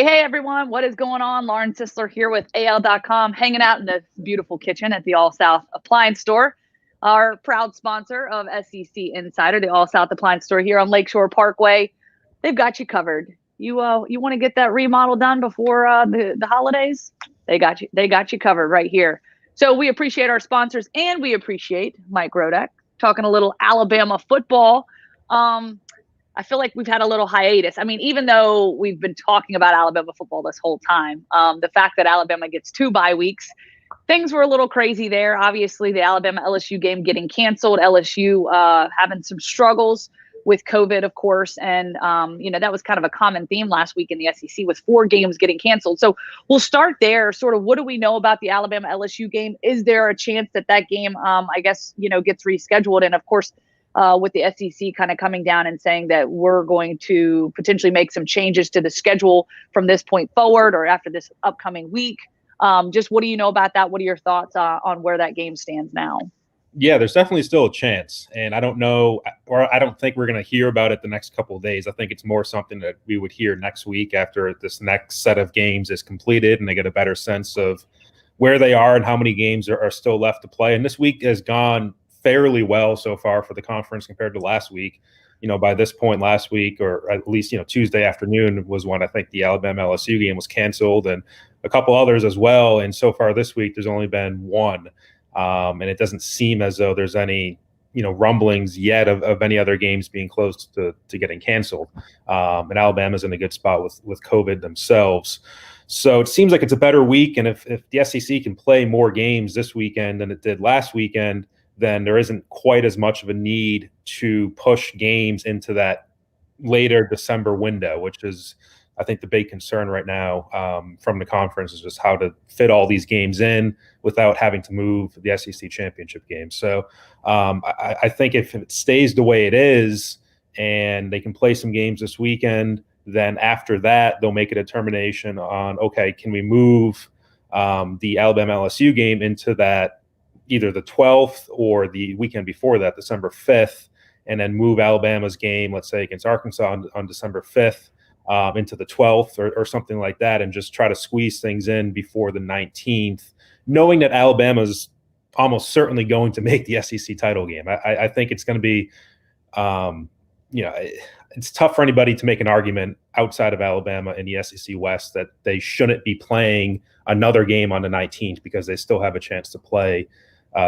Hey, everyone. What is going on? Lauren Sisler here with AL.com, hanging out in this beautiful kitchen at the All South Appliance Store, our proud sponsor of SEC Insider, the All South Appliance Store here on Lakeshore Parkway. They've got you covered. You want to get that remodel done before the holidays? They got you. They got you covered right here. So we appreciate our sponsors, and we appreciate Mike Rodak talking a little Alabama football. I feel like we've had a little hiatus. I mean, even though we've been talking about Alabama football this whole time, the fact that Alabama gets 2 bye weeks, things were a little crazy there. Obviously, the Alabama LSU game getting canceled, LSU having some struggles with COVID, of course. And, that was kind of a common theme last week in the SEC with 4 games getting canceled. So we'll start there. Sort of what do we know about the Alabama LSU game? Is there a chance that game, gets rescheduled? And, of course, with the SEC kind of coming down and saying that we're going to potentially make some changes to the schedule from this point forward or after this upcoming week. Just what do you know about that? What are your thoughts on where that game stands now? Yeah, there's definitely still a chance. And I don't know, or I don't think we're going to hear about it the next couple of days. I think it's more something that we would hear next week after this next set of games is completed and they get a better sense of where they are and how many games are still left to play. And this week has gone fairly well so far for the conference compared to last week. By this point last week, or at least, Tuesday afternoon was when I think the Alabama LSU game was canceled and a couple others as well. And so far this week, there's only been one. And it doesn't seem as though there's any, rumblings yet of any other games being close to getting canceled. And Alabama's in a good spot with COVID themselves. So it seems like it's a better week. And if the SEC can play more games this weekend than it did last weekend, then there isn't quite as much of a need to push games into that later December window, which is, I think, the big concern right now from the conference is just how to fit all these games in without having to move the SEC championship game. So I think if it stays the way it is and they can play some games this weekend, then after that, they'll make a determination on, okay, can we move the Alabama LSU game into that either the 12th or the weekend before that, December 5th, and then move Alabama's game, let's say against Arkansas on December 5th into the 12th or something like that, and just try to squeeze things in before the 19th, knowing that Alabama's almost certainly going to make the SEC title game. I think it's going to be, it's tough for anybody to make an argument outside of Alabama in the SEC West that they shouldn't be playing another game on the 19th because they still have a chance to play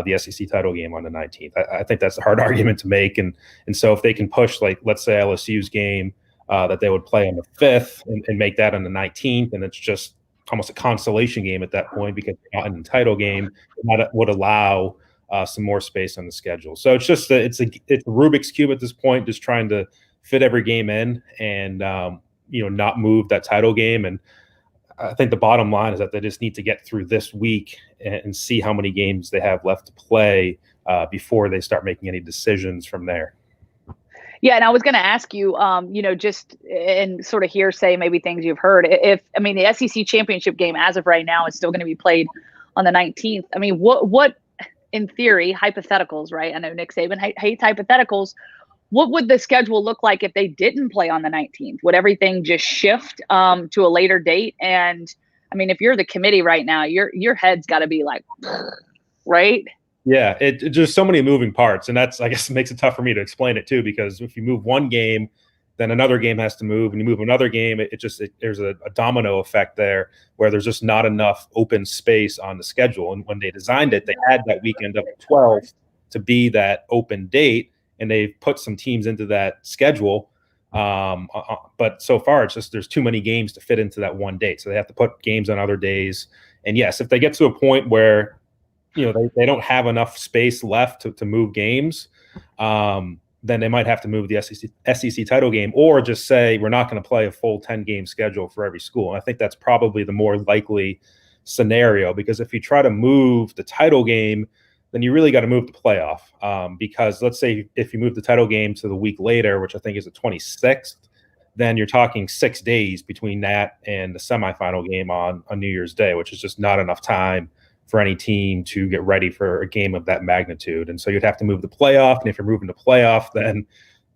the SEC title game on the 19th. I think that's a hard argument to make. And so if they can push, like, let's say LSU's game that they would play on the 5th and make that on the 19th, and it's just almost a consolation game at that point because they're not in the title game, that would allow some more space on the schedule. So it's just it's a Rubik's Cube at this point, just trying to fit every game in and not move that title game. And I think the bottom line is that they just need to get through this week and see how many games they have left to play before they start making any decisions from there. Yeah, and I was going to ask you, just in sort of hearsay, maybe things you've heard. The SEC championship game as of right now is still going to be played on the 19th. I mean, what in theory, hypotheticals, right? I know Nick Saban hates hypotheticals. What would the schedule look like if they didn't play on the 19th? Would everything just shift to a later date? And I mean, if you're the committee right now, your head's got to be like, right? Yeah, it just so many moving parts, and that's, I guess, it makes it tough for me to explain it too, because if you move one game, then another game has to move, and you move another game, there's a domino effect there where there's just not enough open space on the schedule. And when they designed it, they had that weekend of the 12th to be that open date, and they've put some teams into that schedule. But so far, it's just there's too many games to fit into that one date, so they have to put games on other days. And yes, if they get to a point where they don't have enough space left to move games, then they might have to move the SEC title game, or just say we're not going to play a full 10-game schedule for every school. And I think that's probably the more likely scenario, because if you try to move the title game, then you really got to move the playoff. Because let's say if you move the title game to the week later, which I think is the 26th, then you're talking 6 days between that and the semifinal game on New Year's Day, which is just not enough time for any team to get ready for a game of that magnitude. And so you'd have to move the playoff. And if you're moving the playoff, then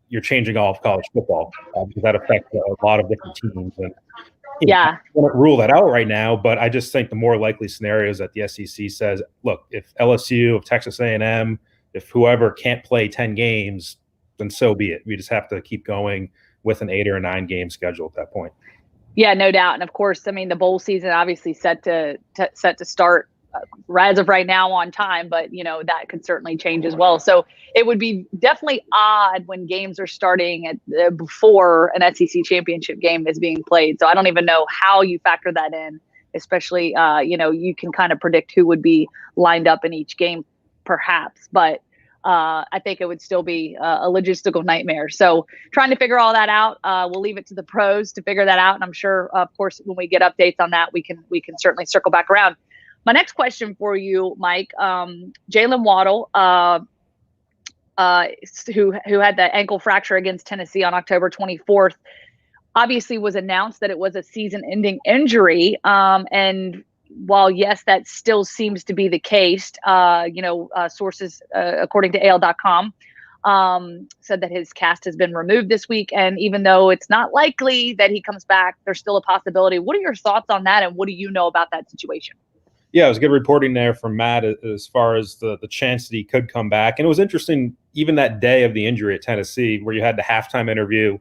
you're changing all of college football, because that affects a lot of different teams. And Yeah. I wouldn't rule that out right now, but I just think the more likely scenario is that the SEC says, look, if LSU, if Texas A&M, if whoever can't play 10 games, then so be it. We just have to keep going with an 8 or a 9 game schedule at that point. Yeah, no doubt. And of course, I mean, the bowl season obviously set to start as of right now on time, but that could certainly change as well. So it would be definitely odd when games are starting at before an SEC championship game is being played. So I don't even know how you factor that in, especially you can kind of predict who would be lined up in each game, perhaps, but I think it would still be a logistical nightmare. So trying to figure all that out, we'll leave it to the pros to figure that out. And I'm sure, of course, when we get updates on that, we can certainly circle back around. My next question for you, Mike, Jaylen Waddle, who had the ankle fracture against Tennessee on October 24th, obviously was announced that it was a season-ending injury. And while, yes, that still seems to be the case, sources, according to AL.com, said that his cast has been removed this week. And even though it's not likely that he comes back, there's still a possibility. What are your thoughts on that? And what do you know about that situation? Yeah, it was good reporting there from Matt as far as the chance that he could come back. And it was interesting, even that day of the injury at Tennessee, where you had the halftime interview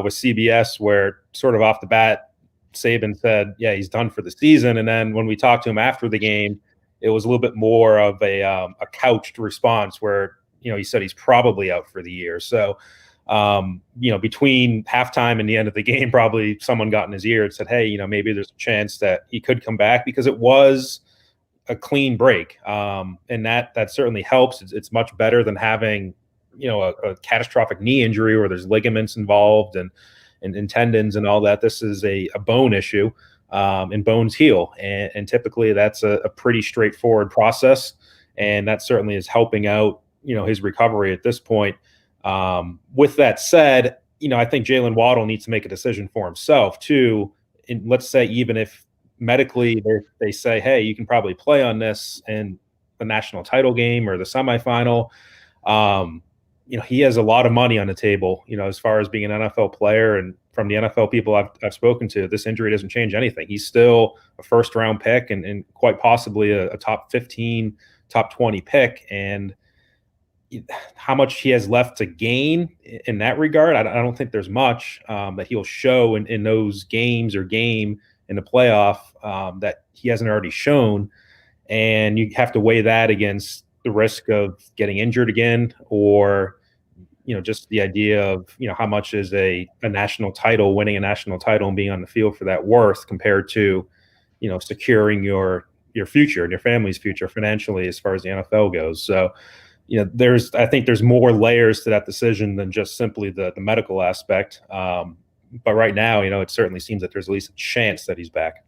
with CBS, where sort of off the bat, Saban said, yeah, he's done for the season. And then when we talked to him after the game, it was a little bit more of a couched response where, he said he's probably out for the year. So, between halftime and the end of the game, probably someone got in his ear and said, hey, maybe there's a chance that he could come back, because it was a clean break. And that certainly helps. It's much better than having, a catastrophic knee injury where there's ligaments involved and tendons and all that. This is a bone issue, and bones heal. And typically that's a pretty straightforward process. And that certainly is helping out, his recovery at this point. With that said, I think Jaylen Waddle needs to make a decision for himself too. And let's say, even if medically they say, hey, you can probably play on this in the national title game or the semifinal, he has a lot of money on the table, as far as being an NFL player. And from the NFL people I've spoken to, this injury doesn't change anything. He's still a first-round pick and quite possibly a top 15, top 20 pick. And how much he has left to gain in that regard, I don't think there's much that he'll show in those games or game in the playoff that he hasn't already shown. And you have to weigh that against the risk of getting injured again, or just the idea of how much is a national title, winning a national title and being on the field for that worth, compared to securing your future and your family's future financially as far as the NFL goes. So I think there's more layers to that decision than just simply the medical aspect. But right now, it certainly seems that there's at least a chance that he's back.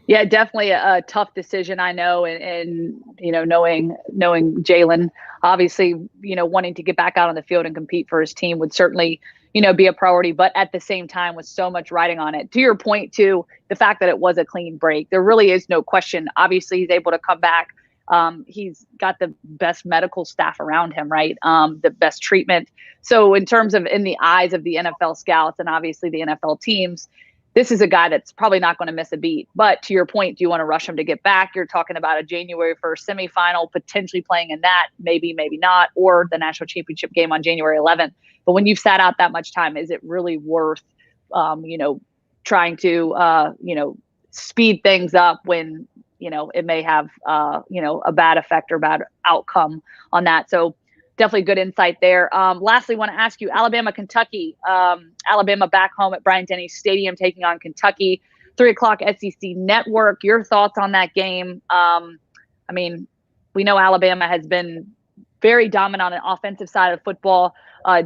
Yeah, definitely a tough decision, I know. And knowing Jaylen, obviously, wanting to get back out on the field and compete for his team would certainly, be a priority. But at the same time, with so much riding on it, to your point, too, the fact that it was a clean break, there really is no question. Obviously, he's able to come back. He's got the best medical staff around him, right? The best treatment. So in terms of in the eyes of the NFL scouts and obviously the NFL teams, this is a guy that's probably not going to miss a beat. But to your point, do you want to rush him to get back? You're talking about a January 1st semifinal, potentially playing in that, maybe not, or the national championship game on January 11th. But when you've sat out that much time, is it really worth, trying to, speed things up when, it may have, a bad effect or bad outcome on that? So definitely good insight there. Lastly, want to ask you, Alabama, Kentucky, Alabama back home at Bryant-Denny Stadium taking on Kentucky, 3:00 SEC Network. Your thoughts on that game? We know Alabama has been very dominant on the offensive side of football.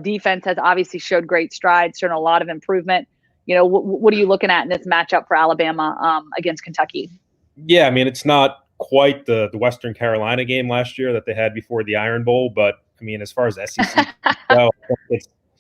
Defense has obviously showed great strides, shown a lot of improvement. What are you looking at in this matchup for Alabama against Kentucky? Yeah, it's not quite the Western Carolina game last year that they had before the Iron Bowl, but as far as SEC,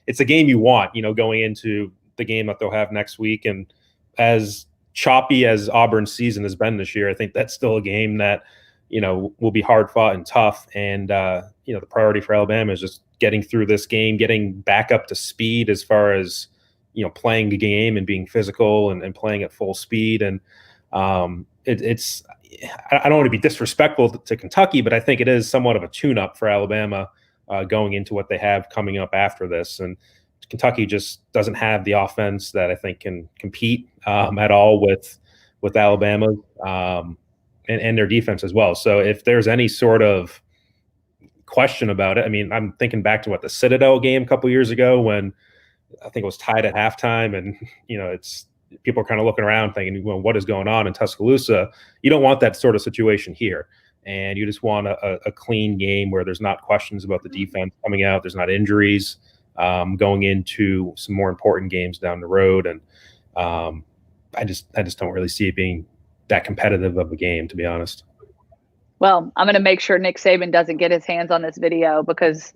it's a game you want, going into the game that they'll have next week. And as choppy as Auburn's season has been this year, I think that's still a game that, will be hard fought and tough. And, the priority for Alabama is just getting through this game, getting back up to speed as far as, playing the game and being physical and playing at full speed. And it's I don't want to be disrespectful to Kentucky, but I think it is somewhat of a tune-up for Alabama going into what they have coming up after this. And Kentucky just doesn't have the offense that I think can compete at all with Alabama and their defense as well. So if there's any sort of question about it, I mean, I'm thinking back to the Citadel game a couple years ago when I think it was tied at halftime, and it's people are kind of looking around thinking, well, what is going on in Tuscaloosa? You don't want that sort of situation here, and you just want a clean game where there's not questions about the defense coming out, there's not injuries going into some more important games down the road, and I just don't really see it being that competitive of a game, to be honest. Well, I'm going to make sure Nick Saban doesn't get his hands on this video, because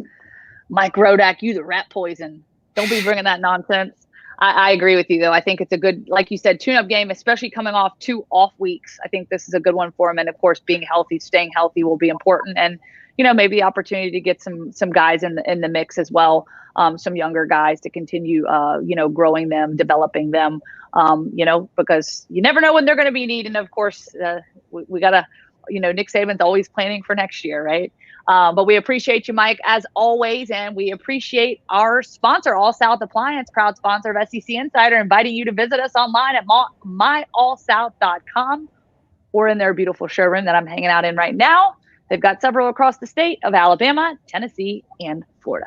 Mike Rodak, you the rat poison. Don't be bringing that nonsense. I agree with you, though. I think it's a good, like you said, tune-up game, especially coming off 2 off weeks. I think this is a good one for him. And, of course, being healthy, staying healthy will be important. And, maybe the opportunity to get some guys in the mix as well, some younger guys to continue, growing them, developing them, because you never know when they're going to be needed. And, of course, we got to, Nick Saban's always planning for next year, right? But we appreciate you, Mike, as always, and we appreciate our sponsor, All South Appliance, proud sponsor of SEC Insider, inviting you to visit us online at myallsouth.com or in their beautiful showroom that I'm hanging out in right now. They've got several across the state of Alabama, Tennessee, and Florida.